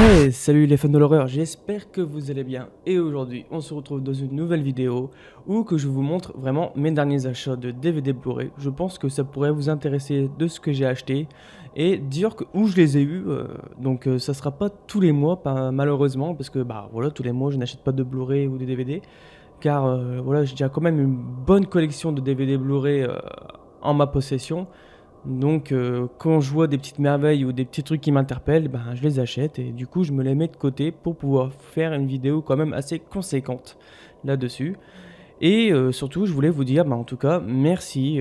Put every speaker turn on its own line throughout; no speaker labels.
Hey, salut les fans de l'horreur, j'espère que vous allez bien. Et aujourd'hui, on se retrouve dans une nouvelle vidéo où que je vous montre vraiment mes derniers achats de DVD Blu-ray. Je pense que ça pourrait vous intéresser de ce que j'ai acheté et dire que, où je les ai eus. Ça sera pas tous les mois, malheureusement, parce que bah voilà, tous les mois je n'achète pas de Blu-ray ou de DVD, car voilà, j'ai déjà quand même une bonne collection de DVD Blu-ray en ma possession. Donc quand je vois des petites merveilles ou des petits trucs qui m'interpellent, ben, je les achète et du coup je me les mets de côté pour pouvoir faire une vidéo quand même assez conséquente là-dessus. Et surtout je voulais vous dire, en tout cas, merci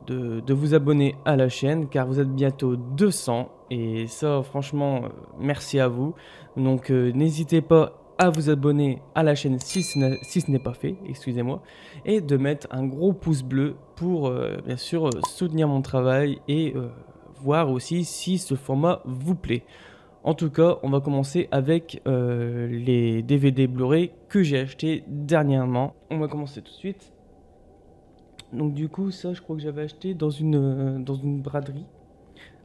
de vous abonner à la chaîne car vous êtes bientôt 200 et ça franchement merci à vous. Donc n'hésitez pas à vous abonner à la chaîne si ce n'est pas fait, excusez-moi, et de mettre un gros pouce bleu pour bien sûr soutenir mon travail et voir aussi si ce format vous plaît. En tout cas, on va commencer avec les DVD Blu-ray que j'ai acheté dernièrement. On va commencer tout de suite. Donc du coup, ça, je crois que j'avais acheté dans une braderie.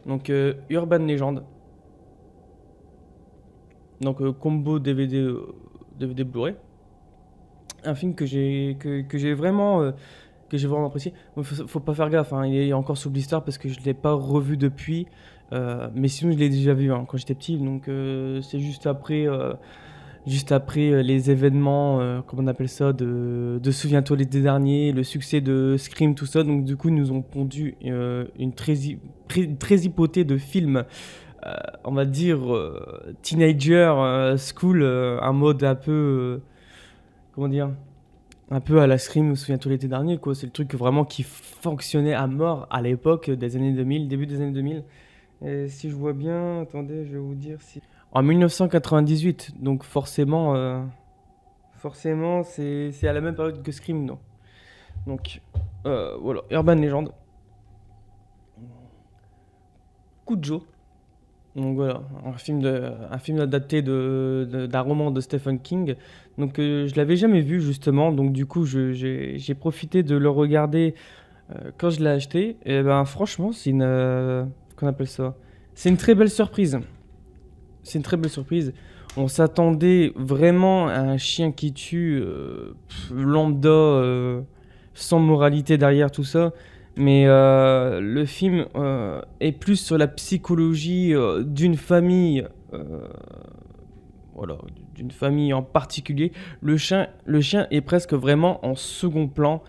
Donc Urban Legend. Donc combo DVD, DVD Blu-ray. Un film que j'ai vraiment apprécié. Faut pas faire gaffe, hein, il est encore sous blister parce que je l'ai pas revu depuis. Mais sinon, je l'ai déjà vu quand j'étais petit. Donc c'est juste après les événements, comment on appelle ça, de Souviens-toi l'été dernier, le succès de Scream, tout ça. Donc du coup, ils nous ont pondu une très hypotée de films, on va dire teenager, school, un mode un peu, comment dire, un peu à la Scream, Souviens-toi l'été dernier, quoi. C'est le truc vraiment qui fonctionnait à mort à l'époque des années 2000, début des années 2000. Et si je vois bien, attendez, je vais vous dire si... En 1998, donc forcément c'est à la même période que Scream, non. Donc voilà, Urban Legend, Cujo. Donc voilà, un film adapté d'un roman de Stephen King. Donc je l'avais jamais vu justement, donc du coup j'ai profité de le regarder quand je l'ai acheté. Et ben franchement c'est une... qu'on appelle ça? C'est une très belle surprise. C'est une très belle surprise. On s'attendait vraiment à un chien qui tue, lambda, sans moralité derrière tout ça. Mais le film est plus sur la psychologie d'une famille, voilà, d'une famille en particulier. Le chien est presque vraiment en second plan.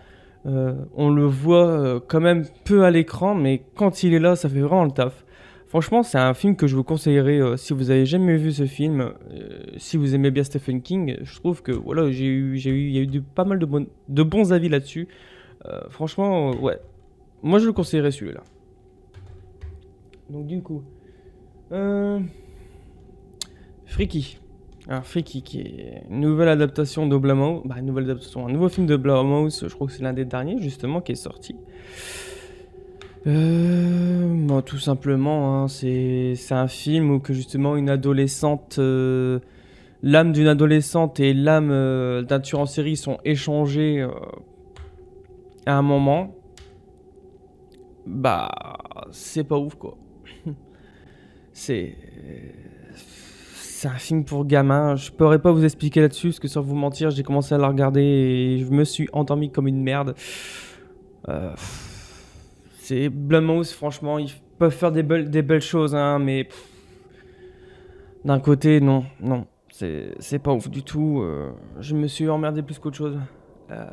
On le voit quand même peu à l'écran, mais quand il est là, ça fait vraiment le taf. Franchement, c'est un film que je vous conseillerais si vous avez jamais vu ce film, si vous aimez bien Stephen King. Je trouve que voilà, il y a eu pas mal de bons avis là-dessus. Franchement, ouais, moi je le conseillerais celui-là. Donc du coup, euh, Freaky. Alors Freaky, qui est une nouvelle adaptation de Blumhouse, une nouvelle adaptation, un nouveau film de Blumhouse. Je crois que c'est l'un des derniers justement qui est sorti. Tout simplement, hein, c'est un film où que justement une adolescente, l'âme d'une adolescente et l'âme d'un tueur en série sont échangées à un moment. Bah, c'est pas ouf quoi. C'est c'est un film pour gamins. Je pourrais pas vous expliquer là-dessus parce que sans vous mentir, j'ai commencé à la regarder et je me suis endormi comme une merde. Euh, c'est Blumhouse, franchement, ils peuvent faire des belles choses, hein, mais d'un côté, non, non, c'est pas ouf du tout. Je me suis emmerdé plus qu'autre chose. Euh,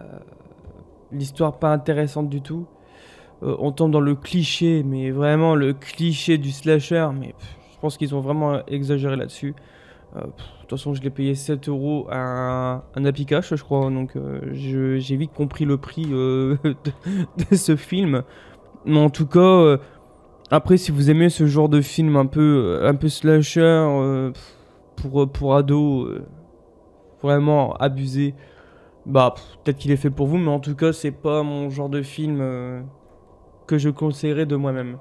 L'histoire pas intéressante du tout. On tombe dans le cliché, mais vraiment le cliché du slasher, mais je pense qu'ils ont vraiment exagéré là-dessus. De toute façon, je l'ai payé 7 euros à un Apicache, je crois, donc j'ai vite compris le prix de ce film. Mais en tout cas, après, si vous aimez ce genre de film un peu slasher, pour ados, vraiment abusé, peut-être qu'il est fait pour vous, mais en tout cas, c'est pas mon genre de film que je conseillerais de moi-même.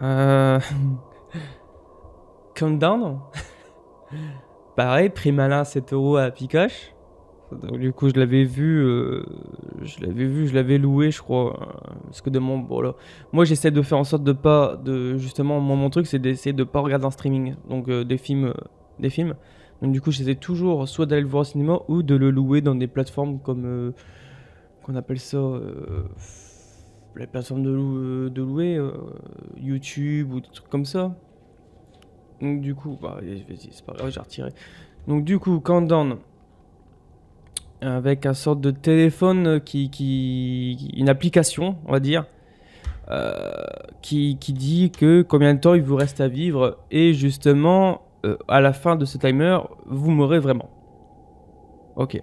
Euh... Countdown, pareil, prix malin 7 euros à Pikachu. Donc, du coup, je l'avais loué, je crois. Parce que de mon, bon, là, moi, j'essaie de faire en sorte de pas, de justement, mon truc, c'est d'essayer de pas regarder en streaming. Donc, des films des films. Donc du coup, j'essaie toujours soit d'aller le voir au cinéma ou de le louer dans des plateformes comme qu'on appelle ça les plateformes de louer, YouTube ou des trucs comme ça. Donc du coup, bah, vas-y, c'est pas grave, j'ai retiré. Donc du coup, Countdown, avec un sorte de téléphone une application, on va dire, euh, qui dit que combien de temps il vous reste à vivre et justement, à la fin de ce timer, vous mourrez vraiment. Ok.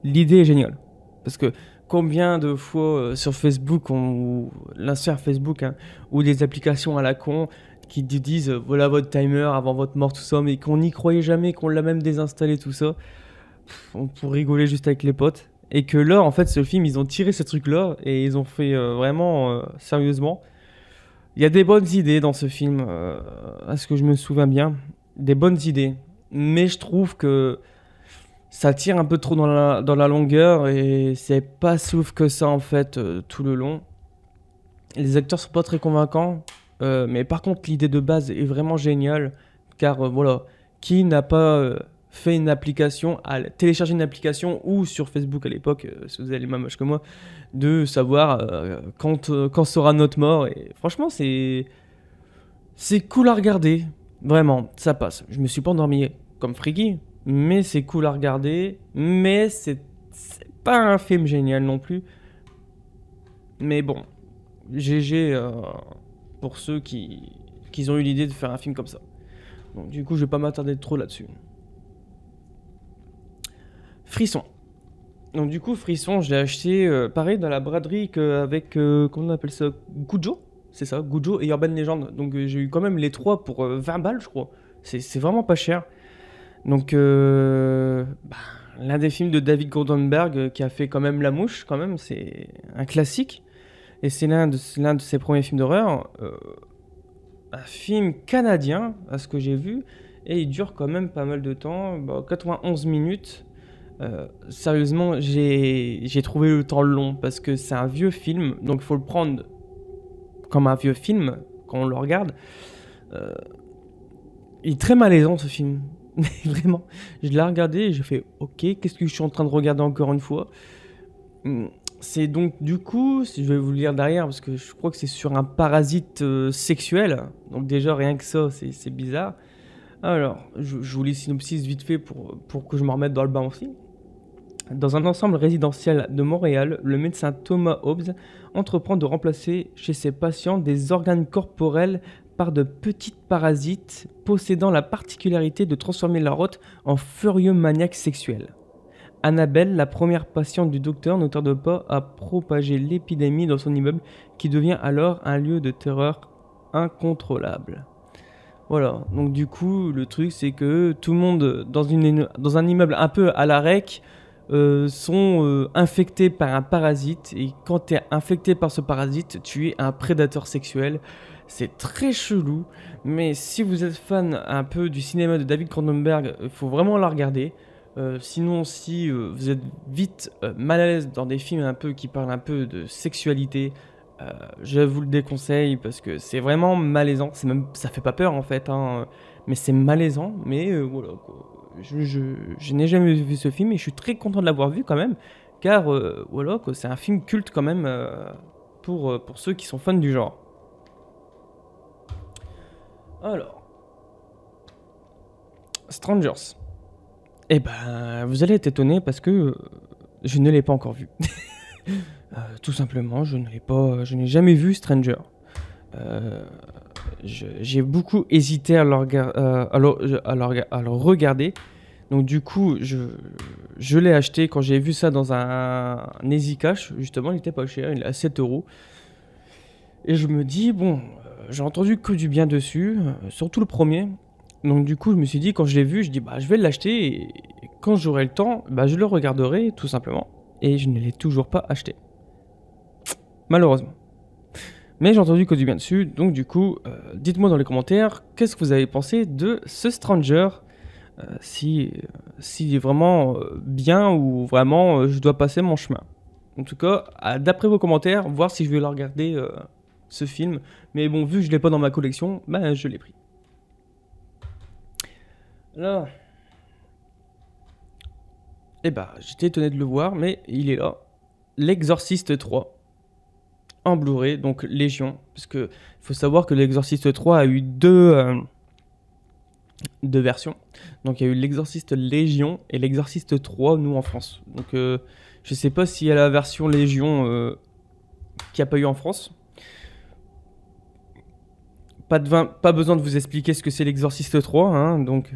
L'idée est géniale. Parce que combien de fois sur Facebook, ou l'insert Facebook, hein, ou des applications à la con qui te disent voilà votre timer avant votre mort, tout ça, mais qu'on n'y croyait jamais, qu'on l'a même désinstallé, tout ça, pour rigoler juste avec les potes. Et que là, en fait, ce film, ils ont tiré ce truc-là et ils ont fait vraiment sérieusement. Il y a des bonnes idées dans ce film, à ce que je me souviens bien. Des bonnes idées. Mais je trouve que ça tire un peu trop dans la longueur et c'est pas si ouf que ça en fait tout le long. Les acteurs sont pas très convaincants, mais par contre l'idée de base est vraiment géniale car voilà, qui n'a pas fait une application, téléchargé une application ou sur Facebook à l'époque, si vous avez les mêmes âges que moi, de savoir quand sera notre mort et franchement c'est cool à regarder, vraiment, ça passe. Je me suis pas endormi comme Friggy, mais c'est cool à regarder, mais c'est pas un film génial non plus. Mais bon, GG pour ceux qui ont eu l'idée de faire un film comme ça. Donc du coup, je vais pas m'attarder trop là-dessus. Frisson. Donc du coup, Frisson, je l'ai acheté pareil dans la braderie avec, comment on appelle ça, Gujo. C'est ça, Gujo et Urban Legend. Donc j'ai eu quand même les trois pour 20 balles, je crois. C'est vraiment pas cher. Donc, l'un des films de David Cronenberg qui a fait quand même La Mouche, quand même, c'est un classique. Et c'est l'un de ses premiers films d'horreur. Un film canadien, à ce que j'ai vu. Et il dure quand même pas mal de temps, 91 minutes. Sérieusement, j'ai trouvé le temps long parce que c'est un vieux film. Donc il faut le prendre comme un vieux film quand on le regarde. Euh, il est très malaisant ce film. Mais vraiment, je l'ai regardé et j'ai fait ok, qu'est-ce que je suis en train de regarder encore une fois. C'est donc du coup, si je vais vous le lire derrière parce que je crois que c'est sur un parasite sexuel. Donc déjà rien que ça, c'est bizarre. Alors, je vous lis le synopsis vite fait pour que je me remette dans le bain aussi. Dans un ensemble résidentiel de Montréal, le médecin Thomas Hobbs entreprend de remplacer chez ses patients des organes corporels par de petites parasites possédant la particularité de transformer leur hôte en furieux maniaque sexuel. Annabelle, la première patiente du docteur, ne tarde pas à propager l'épidémie dans son immeuble qui devient alors un lieu de terreur incontrôlable. Voilà, donc du coup, le truc c'est que tout le monde dans un immeuble un peu à la rec sont infectés par un parasite et quand tu es infecté par ce parasite, tu es un prédateur sexuel. C'est très chelou, mais si vous êtes fan un peu du cinéma de David Cronenberg, il faut vraiment la regarder. Sinon, si vous êtes vite mal à l'aise dans des films un peu qui parlent un peu de sexualité, je vous le déconseille parce que c'est vraiment malaisant. Ça fait pas peur en fait, hein, mais c'est malaisant. Mais voilà, quoi. Je n'ai jamais vu ce film et je suis très content de l'avoir vu quand même, car voilà, quoi, c'est un film culte quand même pour ceux qui sont fans du genre. Alors, Strangers. Eh ben, vous allez être étonné parce que je ne l'ai pas encore vu. Tout simplement, je n'ai jamais vu Stranger. Euh, j'ai beaucoup hésité à le regarder. Donc du coup, je l'ai acheté quand j'ai vu ça dans un Easy Cash. Justement, il était pas cher, il est à 7 euros. Et je me dis, bon, j'ai entendu que du bien dessus, surtout le premier. Donc du coup, je me suis dit, quand je l'ai vu, je dis, bah, je vais l'acheter et quand j'aurai le temps, bah, je le regarderai tout simplement. Et je ne l'ai toujours pas acheté. Malheureusement. Mais j'ai entendu que du bien dessus, donc du coup, dites-moi dans les commentaires, qu'est-ce que vous avez pensé de ce Stranger, si est vraiment bien ou vraiment je dois passer mon chemin. En tout cas, d'après vos commentaires, voir si je vais le regarder ce film. Mais bon, vu que je l'ai pas dans ma collection, bah je l'ai pris. Là, eh bah, j'étais étonné de le voir, mais il est là. L'Exorciste 3 en Blu-ray, donc Légion, parce que faut savoir que l'Exorciste 3 a eu deux versions. Donc il y a eu l'Exorciste Légion et l'Exorciste 3, nous en France. Donc je sais pas s'il y a la version Légion qu'il n'y a pas eu en France. Pas besoin de vous expliquer ce que c'est l'Exorciste 3, hein, donc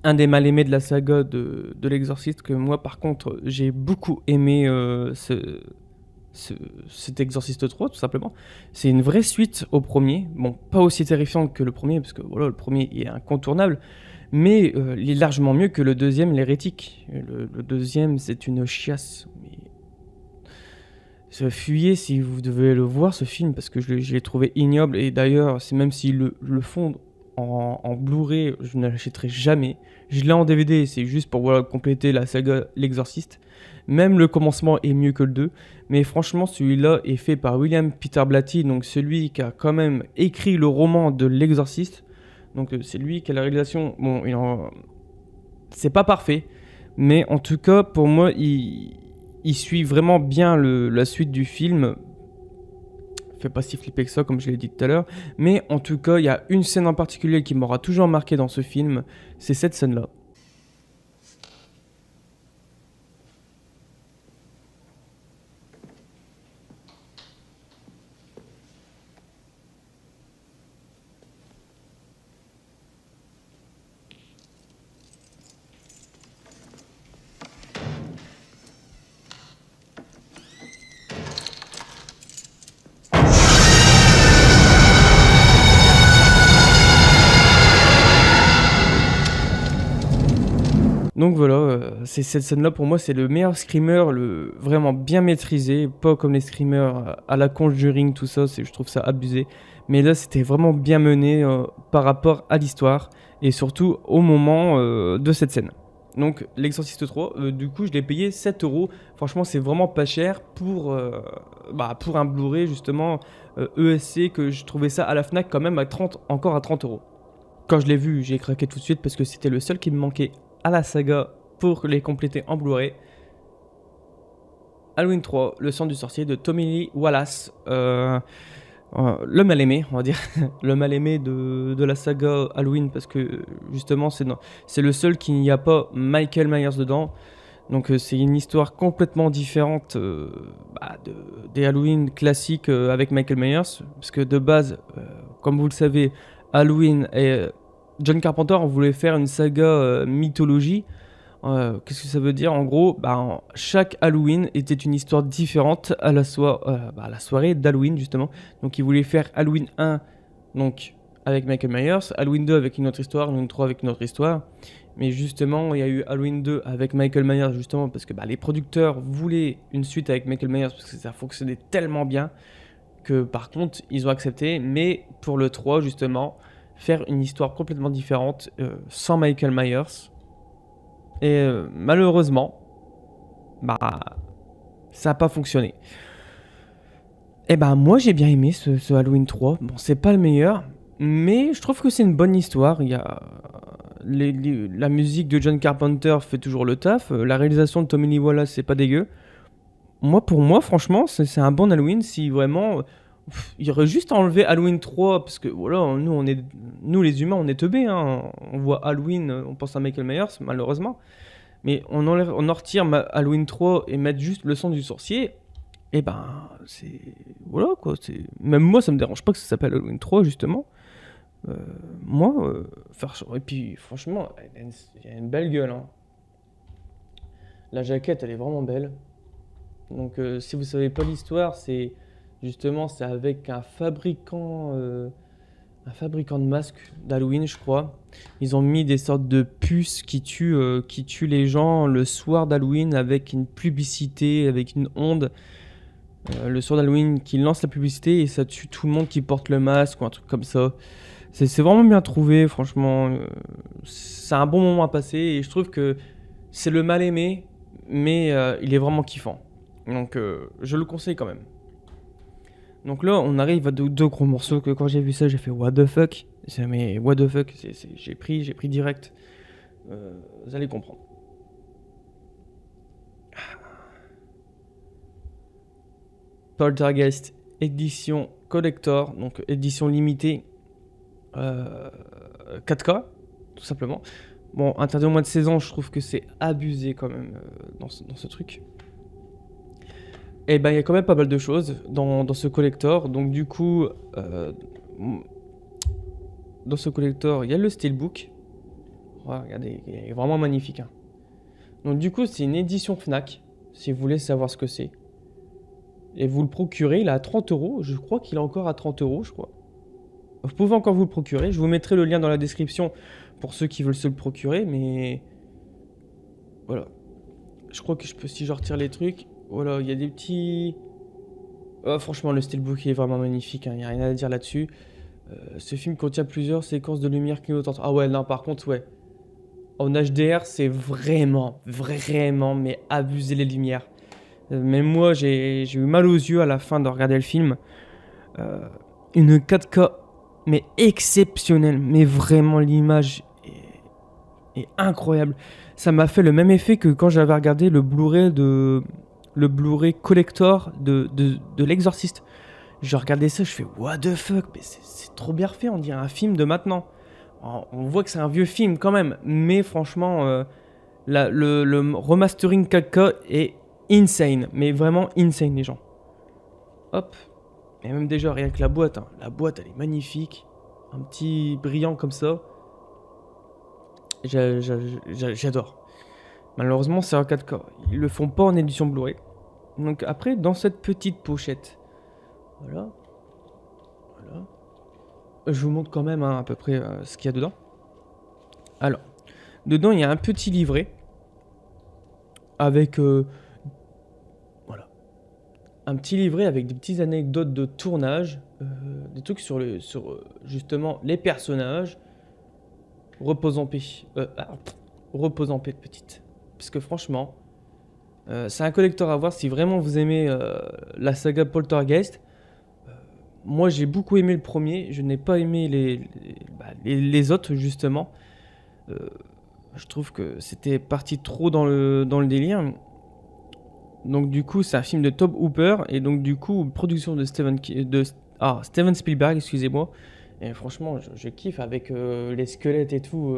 un des mal-aimés de la saga de l'Exorciste, que moi par contre j'ai beaucoup aimé cet Exorciste 3 tout simplement. C'est une vraie suite au premier, bon pas aussi terrifiante que le premier, parce que voilà, le premier est incontournable, mais il est largement mieux que le deuxième, l'hérétique. Le deuxième c'est une chiasse, mais fuyez si vous devez le voir ce film, parce que je l'ai trouvé ignoble, et d'ailleurs c'est même s'ils le font en Blu-ray, je ne l'achèterai jamais. Je l'ai en DVD, c'est juste pour voilà, compléter la saga L'Exorciste. Même le commencement est mieux que le 2, mais franchement celui-là est fait par William Peter Blatty, donc celui qui a quand même écrit le roman de L'Exorciste. Donc c'est lui qui a la réalisation. Bon, c'est pas parfait, mais en tout cas pour moi il suit vraiment bien la suite du film. Fait pas si flipper que ça, comme je l'ai dit tout à l'heure. Mais en tout cas, il y a une scène en particulier qui m'aura toujours marqué dans ce film. C'est cette scène-là. Donc voilà, c'est cette scène-là pour moi, c'est le meilleur screamer, vraiment bien maîtrisé, pas comme les screamers à la Conjuring, tout ça, je trouve ça abusé. Mais là, c'était vraiment bien mené par rapport à l'histoire et surtout au moment de cette scène. Donc l'Exorciste 3, du coup, je l'ai payé 7 euros. Franchement, c'est vraiment pas cher pour un Blu-ray justement ESC, que je trouvais ça à la Fnac quand même encore à 30 euros. Quand je l'ai vu, j'ai craqué tout de suite parce que c'était le seul qui me manquait à la saga pour les compléter en Blu-ray. Halloween 3, Le sang du sorcier de Tommy Lee Wallace. Le mal-aimé, on va dire. Le mal-aimé de la saga Halloween, parce que justement, c'est le seul qui n'y a pas Michael Myers dedans. Donc c'est une histoire complètement différente des Halloween classiques avec Michael Myers. Parce que de base, comme vous le savez, Halloween et John Carpenter, on voulait faire une saga mythologie. Qu'est-ce que ça veut dire? En gros, chaque Halloween était une histoire différente à la soirée d'Halloween, justement. Donc, ils voulaient faire Halloween 1 donc, avec Michael Myers, Halloween 2 avec une autre histoire, Halloween 3 avec une autre histoire. Mais justement, il y a eu Halloween 2 avec Michael Myers, justement, parce que les producteurs voulaient une suite avec Michael Myers, parce que ça fonctionnait tellement bien que par contre, ils ont accepté. Mais pour le 3, justement, faire une histoire complètement différente, sans Michael Myers. Et malheureusement, bah, ça n'a pas fonctionné. Et moi j'ai bien aimé ce Halloween 3. Bon, c'est pas le meilleur, mais je trouve que c'est une bonne histoire. Il y a la musique de John Carpenter fait toujours le taf. La réalisation de Tommy Lee Wallace, c'est pas dégueu. Pour moi, franchement, c'est un bon Halloween. Si vraiment, il y aurait juste à enlever Halloween 3, parce que voilà, nous les humains, on est teubés, hein. On voit Halloween, on pense à Michael Myers, malheureusement. Mais on en retire Halloween 3 et mettre juste le sang du sorcier, et c'est. Voilà quoi. Même moi, ça me dérange pas que ça s'appelle Halloween 3, justement. Euh, moi, et puis franchement, il y a une belle gueule, hein. La jaquette, elle est vraiment belle. Donc, si vous savez pas l'histoire, c'est avec un fabricant de masques d'Halloween, je crois. Ils ont mis des sortes de puces qui tuent les gens le soir d'Halloween avec une publicité, avec une onde. Le soir d'Halloween qui lance la publicité et ça tue tout le monde qui porte le masque ou un truc comme ça. C'est vraiment bien trouvé, franchement. C'est un bon moment à passer et je trouve que c'est le mal aimé, mais il est vraiment kiffant. Donc je le conseille quand même. Donc là, on arrive à deux gros morceaux que quand j'ai vu ça, j'ai fait what the fuck. Mais what the fuck, j'ai pris direct. Vous allez comprendre. Poltergeist édition collector, donc édition limitée 4K, tout simplement. Bon, interdit au moins de 16 ans, je trouve que c'est abusé quand même dans ce truc. Et ben il y a quand même pas mal de choses dans ce collector. Donc du coup, dans ce collector, il y a le steelbook. Ouais, regardez, il est vraiment magnifique. Hein. Donc du coup, c'est une édition Fnac, si vous voulez savoir ce que c'est. Et vous le procurez, il est à 30 €. Je crois qu'il est encore à 30 €, je crois. Vous pouvez encore vous le procurer. Je vous mettrai le lien dans la description pour ceux qui veulent se le procurer, mais voilà. Je crois que je peux, si je retire les trucs, voilà, il y a des petits... Oh, franchement, le steelbook est vraiment magnifique, hein, il n'y a rien à dire là-dessus. Ce film contient plusieurs séquences de lumière clignotantes. Ah ouais, non, par contre, ouais. En HDR, c'est vraiment, mais abuser les lumières. Même moi, j'ai eu mal aux yeux à la fin de regarder le film. Une 4K, mais exceptionnelle. Mais vraiment, l'image est incroyable. Ça m'a fait le même effet que quand j'avais regardé le Blu-ray collector de L'Exorciste. Je regardais ça, je fais what the fuck, mais c'est trop bien refait, on dirait un film de maintenant. On voit que c'est un vieux film quand même, mais franchement, le remastering 4K est insane, mais vraiment insane les gens. Hop, et même déjà rien que la boîte, hein. La boîte elle est magnifique, un petit brillant comme ça. J'adore. Malheureusement c'est un 4K, ils le font pas en édition Blu-ray. Donc après dans cette petite pochette, voilà. Je vous montre quand même hein, à peu près ce qu'il y a dedans. Alors, dedans il y a un petit livret avec voilà, un petit livret avec des petites anecdotes de tournage, des trucs sur justement les personnages. Repose en paix, repose en paix petite. Parce que franchement, c'est un collector à voir si vraiment vous aimez la saga Poltergeist. Moi j'ai beaucoup aimé le premier, je n'ai pas aimé les autres justement. Je trouve que c'était parti trop dans le délire. Donc du coup c'est un film de Tobe Hooper et donc du coup production de Steven Spielberg, excusez-moi. Et franchement je kiffe avec les squelettes et tout.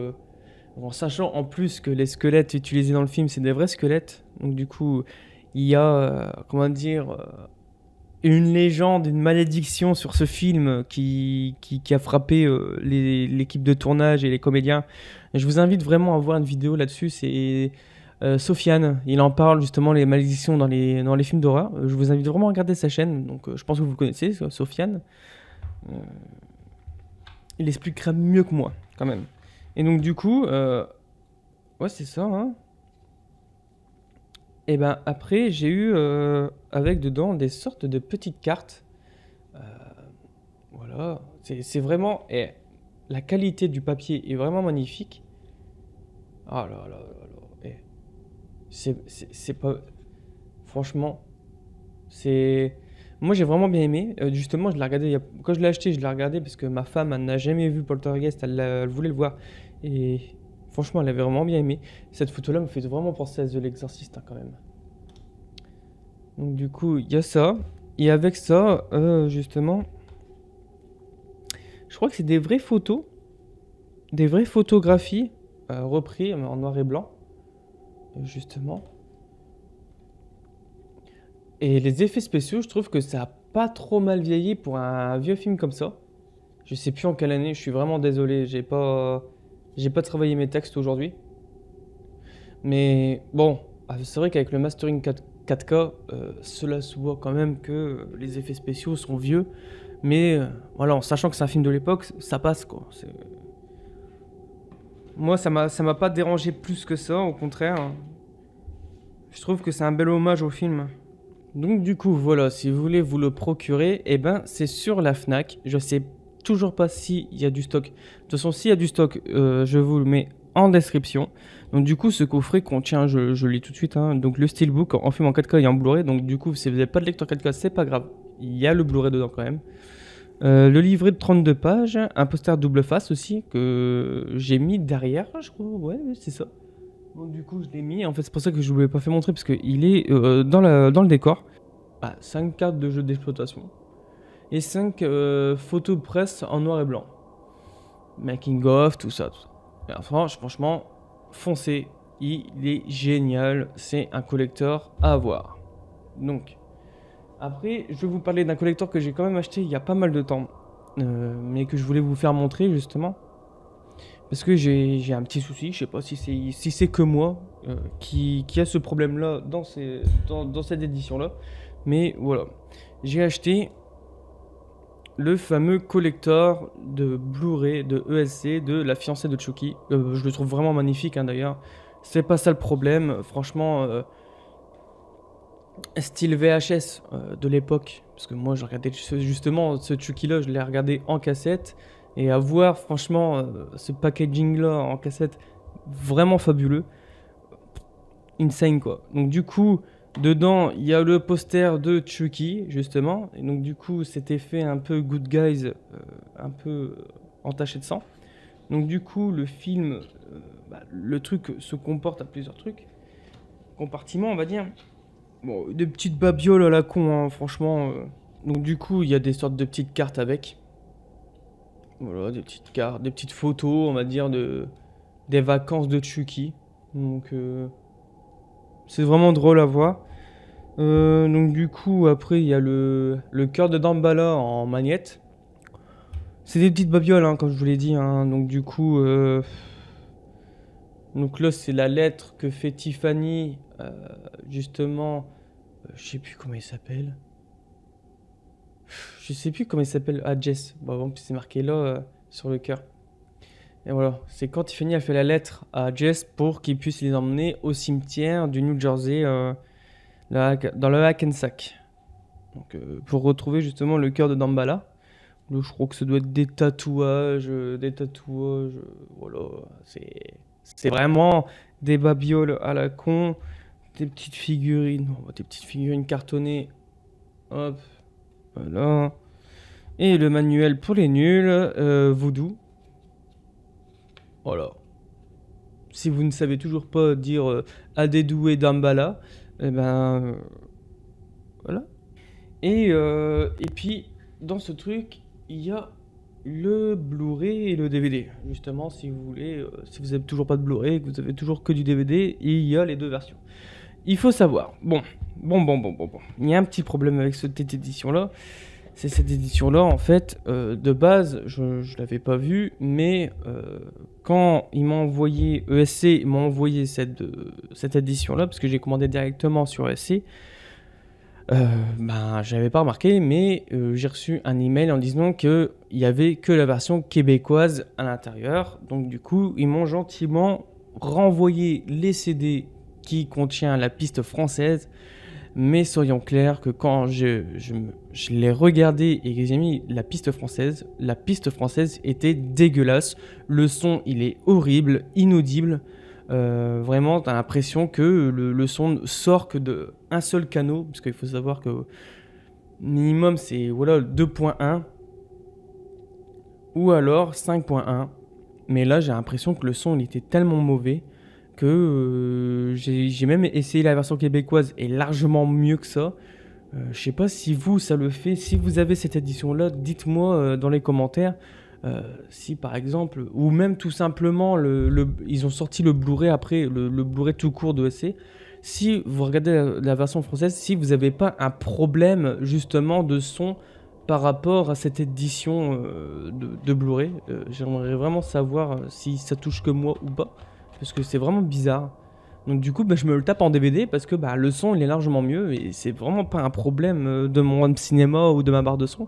En sachant en plus que les squelettes utilisés dans le film c'est des vrais squelettes. Donc du coup il y a comment dire une légende, une malédiction sur ce film qui a frappé l'équipe de tournage et les comédiens. Je vous invite vraiment à voir une vidéo là-dessus, c'est Sofiane, il en parle justement les malédictions dans les films d'horreur. Je vous invite vraiment à regarder sa chaîne, donc je pense que vous le connaissez, Sofiane. Il expliquera mieux que moi, quand même. Et donc du coup, ouais c'est ça, hein. Et ben après j'ai eu avec dedans des sortes de petites cartes. Voilà, c'est vraiment... Et la qualité du papier est vraiment magnifique. Ah là là là là. Et c'est pas... Franchement, c'est... Moi j'ai vraiment bien aimé. Justement, je l'ai regardé, quand je l'ai acheté, je l'ai regardé parce que ma femme elle n'a jamais vu Poltergeist, elle voulait le voir. Et franchement, elle avait vraiment bien aimé. Cette photo-là me fait vraiment penser à The L'Exorciste hein, quand même. Donc du coup, il y a ça. Et avec ça, justement, je crois que c'est des vraies photos, des vraies photographies reprises en noir et blanc, justement. Et les effets spéciaux, je trouve que ça a pas trop mal vieilli pour un vieux film comme ça. Je sais plus en quelle année, je suis vraiment désolé, j'ai pas travaillé mes textes aujourd'hui. Mais bon, c'est vrai qu'avec le mastering 4K, cela se voit quand même que les effets spéciaux sont vieux. Mais voilà, en sachant que c'est un film de l'époque, ça passe quoi. Moi, ça m'a pas dérangé plus que ça, au contraire. Je trouve que c'est un bel hommage au film. Donc du coup, voilà, si vous voulez vous le procurer, eh ben c'est sur la Fnac. Je sais toujours pas s'il y a du stock. De toute façon, s'il y a du stock, je vous le mets en description. Donc du coup, ce coffret contient, je lis tout de suite, hein, donc le steelbook en film en 4K et en Blu-ray. Donc du coup, si vous n'avez pas de lecteur 4K, c'est pas grave. il y a le Blu-ray dedans quand même. Le livret de 32 pages, un poster double face aussi que j'ai mis derrière, je crois. Ouais, c'est ça. Donc du coup, je l'ai mis. En fait, c'est pour ça que je ne vous l'ai pas fait montrer parce qu'il est dans le décor. 5 cartes de jeu d'exploitation et 5 photos de presse en noir et blanc. Making of, tout ça, tout ça. Et enfin, franchement, foncez. Il est génial. C'est un collector à avoir. Donc, après, je vais vous parler d'un collector que j'ai quand même acheté il y a pas mal de temps. Mais que je voulais vous faire montrer justement. Parce que j'ai un petit souci. Je sais pas si c'est que moi qui a ce problème-là dans cette édition-là. Mais voilà. J'ai acheté le fameux collector de Blu-ray de ESC de La fiancée de Chucky. Je le trouve vraiment magnifique d'ailleurs. C'est pas ça le problème. Franchement, style VHS de l'époque. Parce que moi, je regardais justement ce Chucky-là, je l'ai regardé en cassette. Et à voir, franchement, ce packaging-là en cassette, vraiment fabuleux. Insane quoi. Donc du coup, dedans, il y a le poster de Chucky, justement. Et donc du coup, cet effet un peu Good Guys, un peu entaché de sang. Donc du coup, le film, le truc se comporte à plusieurs trucs. Compartiments, on va dire. Bon, des petites babioles à la con, hein, franchement. Donc du coup, il y a des sortes de petites cartes avec. Voilà, des petites cartes, des petites photos, on va dire, des vacances de Chucky. Donc c'est vraiment drôle à voir. Donc du coup, après, il y a le cœur de Damballa en magnette. C'est des petites babioles, comme je vous l'ai dit. Donc du coup, donc là, c'est la lettre que fait Tiffany, justement. Je sais plus comment il s'appelle. Je sais plus comment il s'appelle. Ah, Jess. Bon, c'est marqué là, sur le cœur. Et voilà, c'est quand Tiffany a fait la lettre à Jess pour qu'il puisse les emmener au cimetière du New Jersey, dans le Hackensack. Donc, pour retrouver justement le cœur de Damballa. Là, je crois que ça doit être des tatouages. Voilà, c'est vraiment des babioles à la con. Des petites figurines, des petites figurines cartonnées. Hop, voilà. Et le manuel pour les nuls, Voodoo. Voilà. Si vous ne savez toujours pas dire Adedou et Damballa, eh ben voilà. Et puis dans ce truc, il y a le Blu-ray et le DVD. Justement, si vous voulez, si vous n'avez toujours pas de Blu-ray, que vous avez toujours que du DVD, il y a les deux versions. Il faut savoir, bon. Il y a un petit problème avec cette édition-là. C'est cette édition-là, en fait, de base, je l'avais pas vue, mais quand ils m'ont envoyé, ESC m'a envoyé cette édition-là, parce que j'ai commandé directement sur ESC, j'avais pas remarqué, mais j'ai reçu un email en disant qu'il y avait que la version québécoise à l'intérieur. Donc du coup, ils m'ont gentiment renvoyé les CD qui contient la piste française. Mais soyons clairs que quand je l'ai regardé et que j'ai mis la piste française était dégueulasse. Le son, il est horrible, inaudible. Vraiment, t'as l'impression que le son sort que d'un seul canal, parce qu'il faut savoir que minimum c'est 2.1 ou alors 5.1. Mais là, j'ai l'impression que le son il était tellement mauvais que j'ai même essayé la version québécoise et largement mieux que ça. Je sais pas si vous ça le fait, si vous avez cette édition là, dites-moi dans les commentaires si par exemple, ou même tout simplement ils ont sorti le Blu-ray après, le Blu-ray tout court de ESC. Si vous regardez la version française, si vous n'avez pas un problème justement de son par rapport à cette édition de Blu-ray, j'aimerais vraiment savoir si ça touche que moi ou pas. Parce que c'est vraiment bizarre. Donc du coup, je me le tape en DVD parce que le son, il est largement mieux. Et c'est vraiment pas un problème de mon cinéma ou de ma barre de son.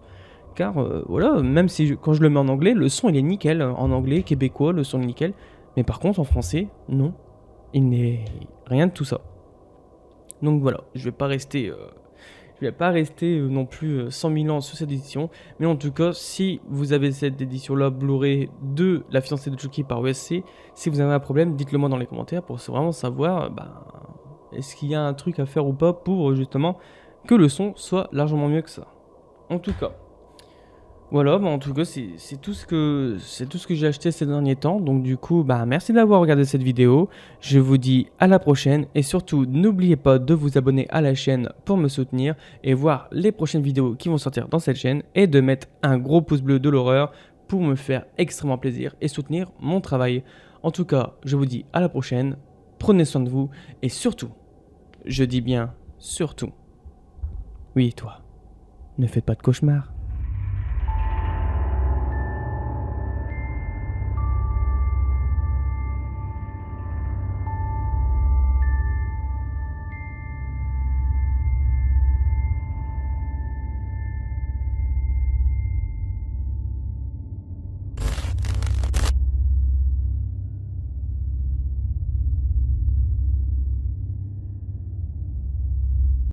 Car voilà, même si quand je le mets en anglais, le son, il est nickel. En anglais, québécois, le son est nickel. Mais par contre, en français, non. Il n'est rien de tout ça. Donc voilà, je vais pas rester non plus 100 000 ans sur cette édition. Mais en tout cas, si vous avez cette édition-là, Blu-ray de La fiancée de Chucky par ESC, si vous avez un problème, dites-le moi dans les commentaires pour vraiment savoir est-ce qu'il y a un truc à faire ou pas pour justement que le son soit largement mieux que ça. En tout cas, voilà, en tout cas, c'est tout ce que j'ai acheté ces derniers temps. Donc du coup, merci d'avoir regardé cette vidéo. Je vous dis à la prochaine et surtout, n'oubliez pas de vous abonner à la chaîne pour me soutenir et voir les prochaines vidéos qui vont sortir dans cette chaîne et de mettre un gros pouce bleu de l'horreur pour me faire extrêmement plaisir et soutenir mon travail. En tout cas, je vous dis à la prochaine. Prenez soin de vous et surtout, je dis bien surtout, oui toi, ne faites pas de cauchemars.